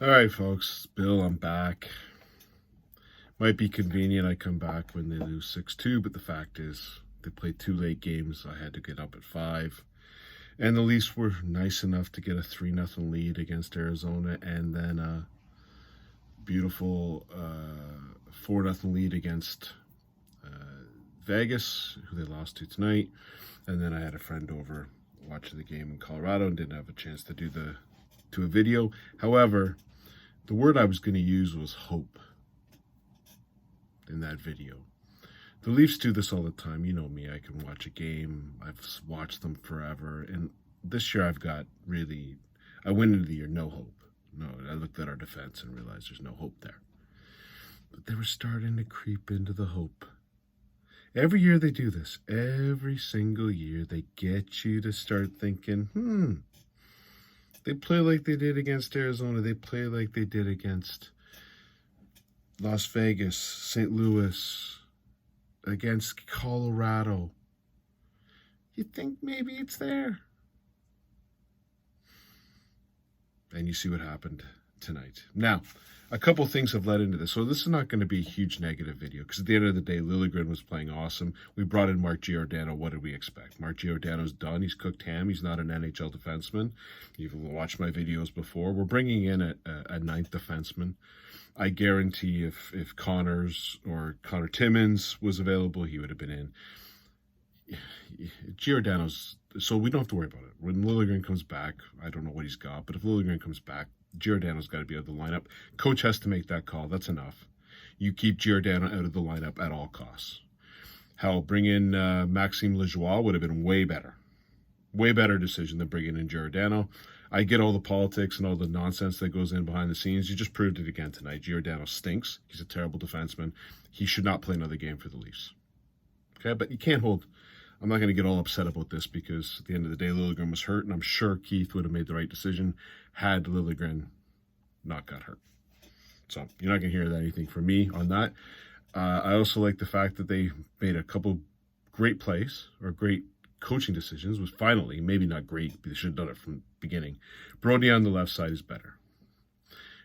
All right, folks. Bill, I'm back. Might be convenient I come back when they lose 6-2, but the fact is they played 2 late games. I had to get up at 5. And the Leafs were nice enough to get a 3-0 lead against Arizona and then a beautiful 4-0 lead against Vegas, who they lost to tonight. And then I had a friend over watching the game in Colorado and didn't have a chance to do a video. However, the word I was going to use was hope in that video. The Leafs do this all the time. You know me, I can watch a game. I've watched them forever. And this year I went into the year no hope. No, I looked at our defense and realized there's no hope there. But they were starting to creep into the hope. Every year they do this. Every single year they get you to start thinking, they play like they did against Arizona. They play like they did against Las Vegas, St. Louis, against Colorado. You think maybe it's there. And you see what happened tonight. Now, a couple things have led into this. So this is not going to be a huge negative video because at the end of the day, Liljegren was playing awesome. We brought in Mark Giordano. What did we expect? Mark Giordano's done. He's cooked ham. He's not an NHL defenseman. You've watched my videos before. We're bringing in a ninth defenseman. I guarantee if Connors or Connor Timmins was available, he would have been in. Giordano's, so we don't have to worry about it. When Liljegren comes back, I don't know what he's got, but if Liljegren comes back, Giordano's got to be out of the lineup. Coach has to make that call. That's enough. You keep Giordano out of the lineup at all costs. Hell, bring in Maxime Lajoie would have been way better. Way better decision than bringing in Giordano. I get all the politics and all the nonsense that goes in behind the scenes. You just proved it again tonight. Giordano stinks. He's a terrible defenseman. He should not play another game for the Leafs. Okay, but you can't hold... I'm not going to get all upset about this because at the end of the day, Liljegren was hurt, and I'm sure Keith would have made the right decision had Liljegren not got hurt. So you're not going to hear anything from me on that. I also like the fact that they made a couple great plays or great coaching decisions. Was finally, maybe not great, but they should have done it from the beginning. Brodie on the left side is better.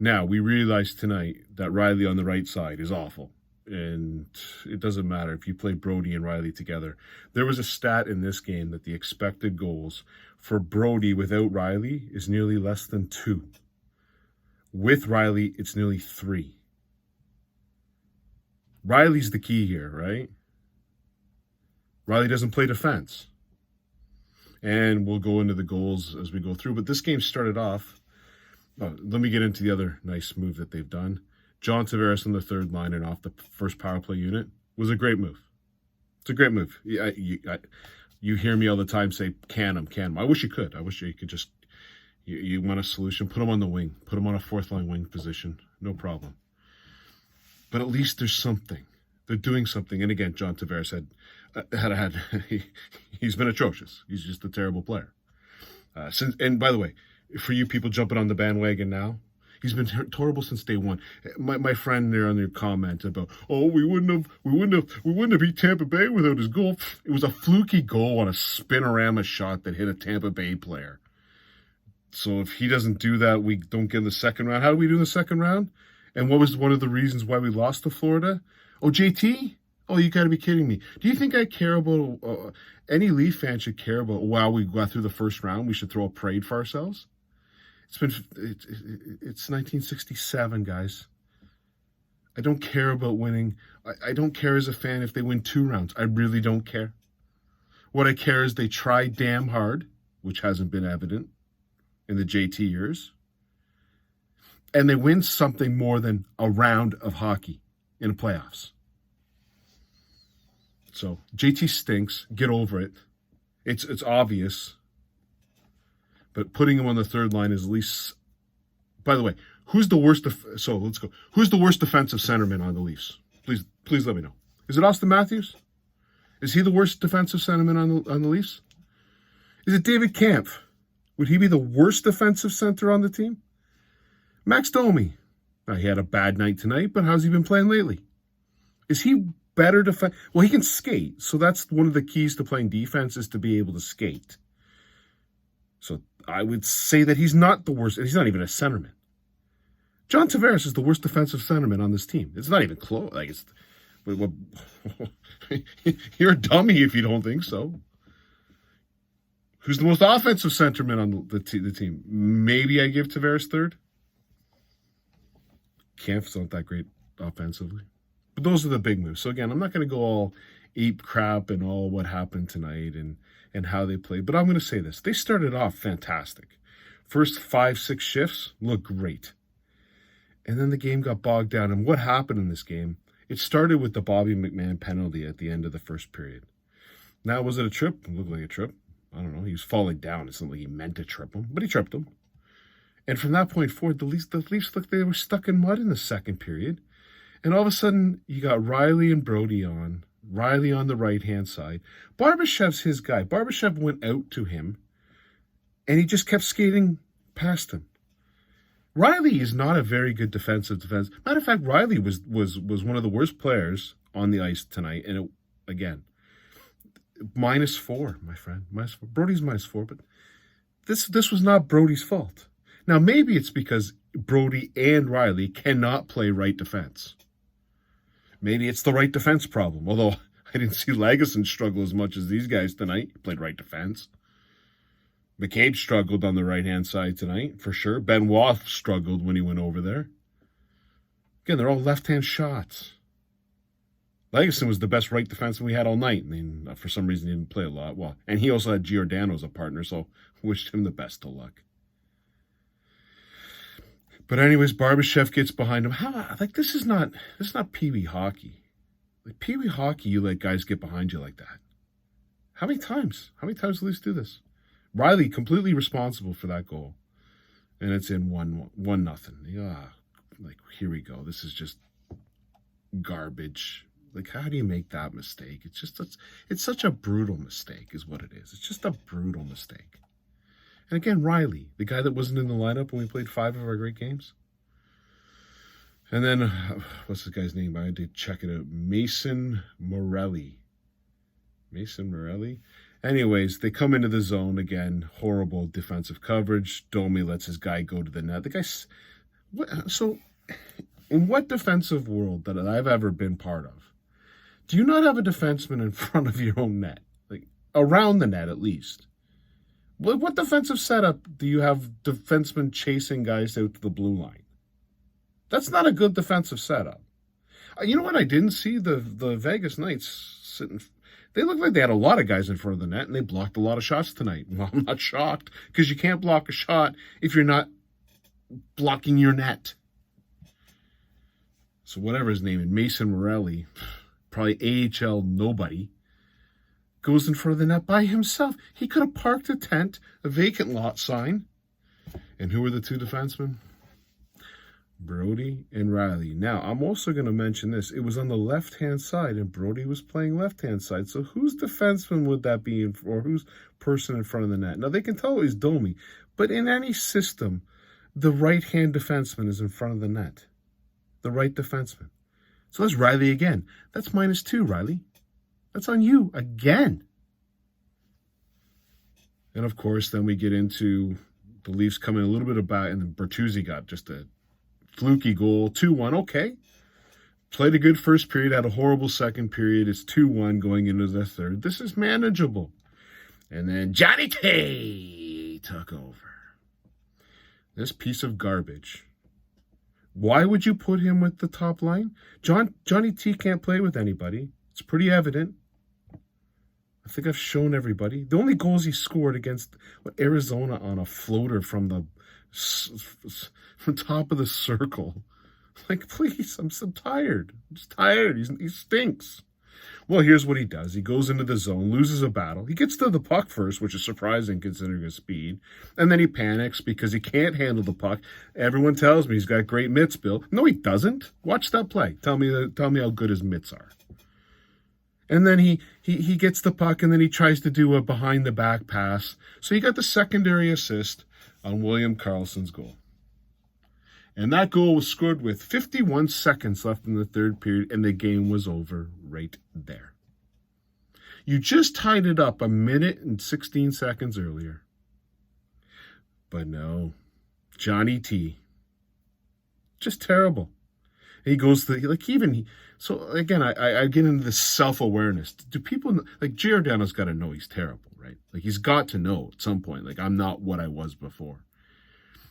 Now, we realized tonight that Riley on the right side is awful. And it doesn't matter if you play Brodie and Riley together. There was a stat in this game that the expected goals for Brodie without Riley is nearly less than 2. With Riley, it's nearly 3. Riley's the key here, right? Riley doesn't play defense. And we'll go into the goals as we go through. But this game started off... let me get into the other nice move that they've done. John Tavares on the third line and off the first power play unit was a great move. It's a great move. You hear me all the time say, can him. I wish you could. I wish you could just, you want a solution, put him on the wing. Put him on a fourth line wing position. No problem. But at least there's something. They're doing something. And again, John Tavares he's been atrocious. He's just a terrible player. And by the way, for you people jumping on the bandwagon now, he's been horrible since day one. My friend there on your comment about, we wouldn't have beat Tampa Bay without his goal. It was a fluky goal on a spinorama shot that hit a Tampa Bay player. So if he doesn't do that, we don't get in the second round. How do we do in the second round? And what was one of the reasons why we lost to Florida? JT? You got to be kidding me. Do you think I care about, any Leaf fan should care about, we got through the first round, we should throw a parade for ourselves? It's 1967, guys. I don't care about winning. I don't care as a fan if they win 2 rounds. I really don't care. What I care is they try damn hard, which hasn't been evident in the JT years, and they win something more than a round of hockey in the playoffs. So JT stinks. Get over it. It's obvious. But putting him on the third line is at least... By the way, who's the worst... So let's go. Who's the worst defensive centerman on the Leafs? Please let me know. Is it Austin Matthews? Is he the worst defensive centerman on the Leafs? Is it David Kampf? Would he be the worst defensive center on the team? Max Domi. Now, he had a bad night tonight, but how's he been playing lately? Is he better defense? Well, he can skate. So that's one of the keys to playing defense is to be able to skate. So I would say that he's not the worst. He's not even a centerman. John Tavares is the worst defensive centerman on this team. It's not even close. Like it's, you're a dummy if you don't think so. Who's the most offensive centerman on the team? Maybe I give Tavares third. Kampf's not that great offensively. But those are the big moves. So again, I'm not going to go all ape crap and all what happened tonight and how they played. But I'm going to say this. They started off fantastic. First 5-6 shifts looked great. And then the game got bogged down. And what happened in this game? It started with the Bobby McMahon penalty at the end of the first period. Now, was it a trip? It looked like a trip. I don't know. He was falling down. It's not like he meant to trip him, but he tripped him. And from that point forward, the Leafs looked like they were stuck in mud in the second period. And all of a sudden, you got Riley and Brody on. Riley on the right-hand side. Barbashev's his guy. Barbashev went out to him, and he just kept skating past him. Riley is not a very good defense. Matter of fact, Riley was one of the worst players on the ice tonight. And again, -4, my friend. -4. Brody's -4, but this was not Brody's fault. Now, maybe it's because Brody and Riley cannot play right defense. Maybe it's the right defense problem. Although I didn't see Lagesson struggle as much as these guys tonight. He played right defense. McCabe struggled on the right-hand side tonight, for sure. Benoit struggled when he went over there. Again, they're all left-hand shots. Lagesson was the best right defenseman we had all night. I mean, for some reason, he didn't play a lot. Well, and he also had Giordano as a partner, so wished him the best of luck. But anyways, Barbashev gets behind him. This is not Pee Wee hockey. Like Pee Wee hockey, you let guys get behind you like that. How many times? How many times do Leafs do this? Riley completely responsible for that goal, and it's in 1-0. Yeah, like here we go. This is just garbage. Like, how do you make that mistake? It's such a brutal mistake, is what it is. It's just a brutal mistake. And again, Riley, the guy that wasn't in the lineup when we played 5 of our great games. And then, what's this guy's name? I did check it out. Mason Morelli. Anyways, they come into the zone again. Horrible defensive coverage. Domi lets his guy go to the net. The guy's... So, in what defensive world that I've ever been part of, do you not have a defenseman in front of your own net? Like, around the net, at least. What defensive setup do you have defensemen chasing guys out to the blue line? That's not a good defensive setup. You know what I didn't see? The Vegas Knights sitting... They looked like they had a lot of guys in front of the net, and they blocked a lot of shots tonight. Well, I'm not shocked, because you can't block a shot if you're not blocking your net. So whatever his name is, Mason Morelli, probably AHL nobody, goes in front of the net by himself. He could have parked a tent, a vacant lot sign. And who were the two defensemen? Brody and Riley. Now, I'm also going to mention this. It was on the left-hand side, and Brody was playing left-hand side. So whose defenseman would that be, or whose person in front of the net? Now, they can tell it was Domi, but in any system, the right-hand defenseman is in front of the net. The right defenseman. So that's Riley again. That's -2, Riley. That's on you again. And, of course, then we get into the Leafs coming a little bit about, and then Bertuzzi got just a fluky goal, 2-1, okay. Played a good first period, had a horrible second period. It's 2-1 going into the third. This is manageable. And then Johnny T took over. This piece of garbage. Why would you put him with the top line? Johnny T can't play with anybody. It's pretty evident. I think I've shown everybody. The only goals he scored against Arizona on a floater from the top of the circle. Like, please, I'm so tired. I'm just tired. He stinks. Well, here's what he does. He goes into the zone, loses a battle. He gets to the puck first, which is surprising considering his speed. And then he panics because he can't handle the puck. Everyone tells me he's got great mitts, Bill. No, he doesn't. Watch that play. Tell me how good his mitts are. And then he gets the puck, and then he tries to do a behind-the-back pass. So he got the secondary assist on William Karlsson's goal. And that goal was scored with 51 seconds left in the third period, and the game was over right there. You just tied it up 1 minute and 16 seconds earlier. But no, Johnny T Just terrible. He goes to, like, even, so again, I get into this self-awareness. Do people, like, Giordano's got to know he's terrible, right? Like, he's got to know at some point, like, I'm not what I was before.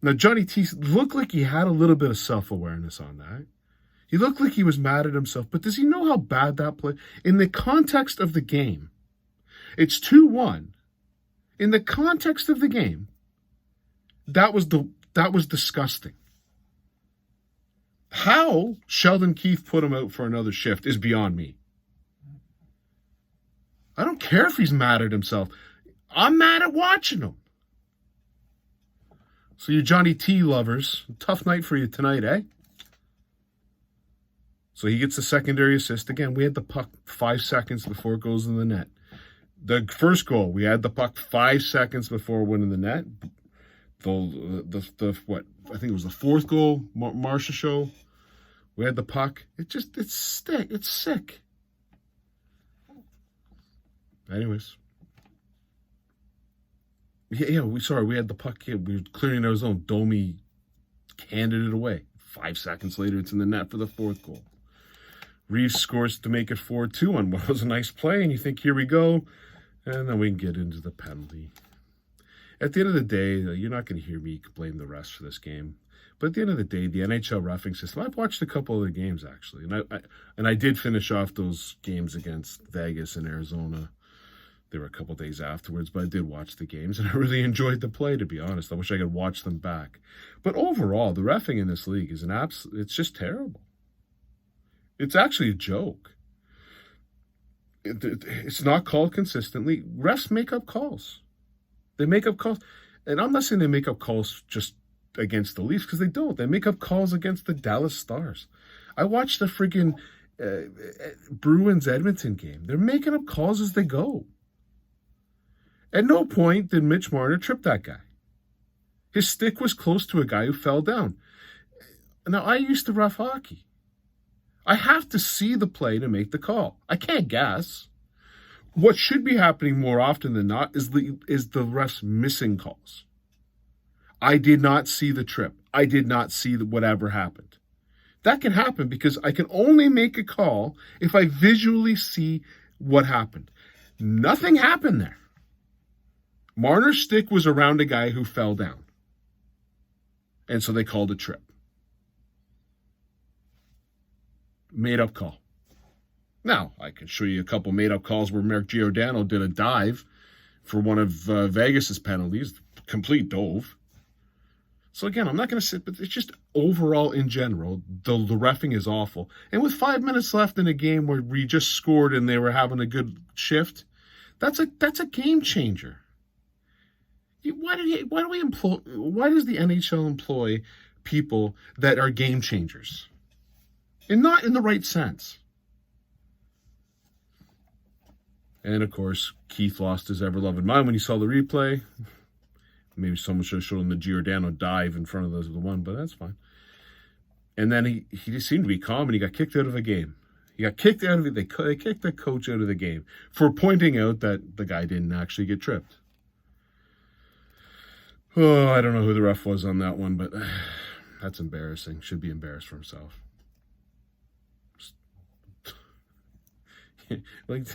Now, Johnny T looked like he had a little bit of self-awareness on that. He looked like he was mad at himself, but does he know how bad that play, in the context of the game, it's 2-1. In the context of the game, that was disgusting. How Sheldon Keefe put him out for another shift is beyond me. I don't care if he's mad at himself. I'm mad at watching him. So you Johnny T lovers, tough night for you tonight, eh? So he gets a secondary assist. Again, we had the puck 5 seconds before it goes in the net. The first goal, we had the puck 5 seconds before winning the net. The what? I think it was the fourth goal, Marcia show. We had the puck. It's sick. Anyways. Yeah, we had the puck here. We were clearing our zone. Domi handed it away. 5 seconds later, it's in the net for the fourth goal. Reeves scores to make it 4-2 on what was a nice play, and you think, here we go. And then we can get into the penalty. At the end of the day, you're not going to hear me blame the refs for this game. But at the end of the day, the NHL reffing system, I've watched a couple of the games, actually. And I did finish off those games against Vegas and Arizona. There were a couple days afterwards, but I did watch the games, and I really enjoyed the play, to be honest. I wish I could watch them back. But overall, the reffing in this league is it's just terrible. It's actually a joke. It's not called consistently. Refs make up calls. They make up calls. And I'm not saying they make up calls just against the Leafs, because they don't. They make up calls against the Dallas Stars. I watched the friggin' Bruins-Edmonton game. They're making up calls as they go. At no point did Mitch Marner trip that guy. His stick was close to a guy who fell down. Now, I used to ref hockey. I have to see the play to make the call. I can't guess. What should be happening more often than not is the refs missing calls. I did not see the trip. I did not see whatever happened. That can happen because I can only make a call if I visually see what happened. Nothing happened there. Marner's stick was around a guy who fell down. And so they called a trip. Made-up call. Now, I can show you a couple made-up calls where Mark Giordano did a dive for one of Vegas's penalties. Complete dove. So again, I'm not going to sit, but it's just overall in general, the reffing is awful. And with 5 minutes left in a game where we just scored and they were having a good shift, that's a game changer. Why does the NHL employ people that are game changers? And not in the right sense. And of course, Keith lost his ever-loving mind when he saw the replay. Maybe someone should have shown the Giordano dive in front of the one, but that's fine. And then he just seemed to be calm, and he got kicked out of a game. He got kicked out of it. They kicked the coach out of the game for pointing out that the guy didn't actually get tripped. Oh, I don't know who the ref was on that one, but that's embarrassing. Should be embarrassed for himself. Like,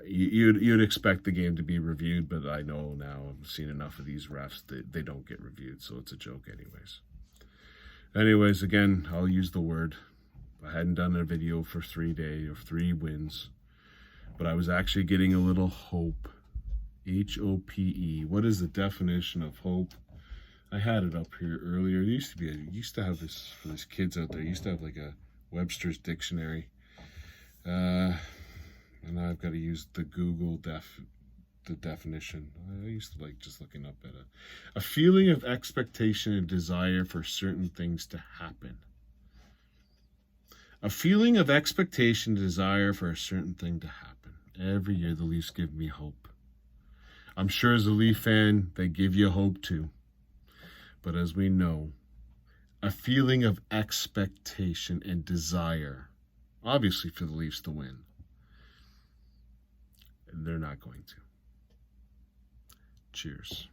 you'd expect the game to be reviewed, but I know now, I've seen enough of these refs that they don't get reviewed, so it's a joke anyways. Again, I'll use the word. I hadn't done a video for 3 days or 3 wins, but I was actually getting a little hope. H-O-P-E. What is the definition of hope? I had it up here earlier. It used to have this for these kids out there. I used to have like a Webster's dictionary. And I've got to use the Google the definition. I used to like just looking up at a feeling of expectation and desire for certain things to happen. A feeling of expectation and desire for a certain thing to happen. Every year the Leafs give me hope. I'm sure as a Leaf fan, they give you hope too. But as we know, a feeling of expectation and desire, obviously for the Leafs to win, they're not going to. Cheers.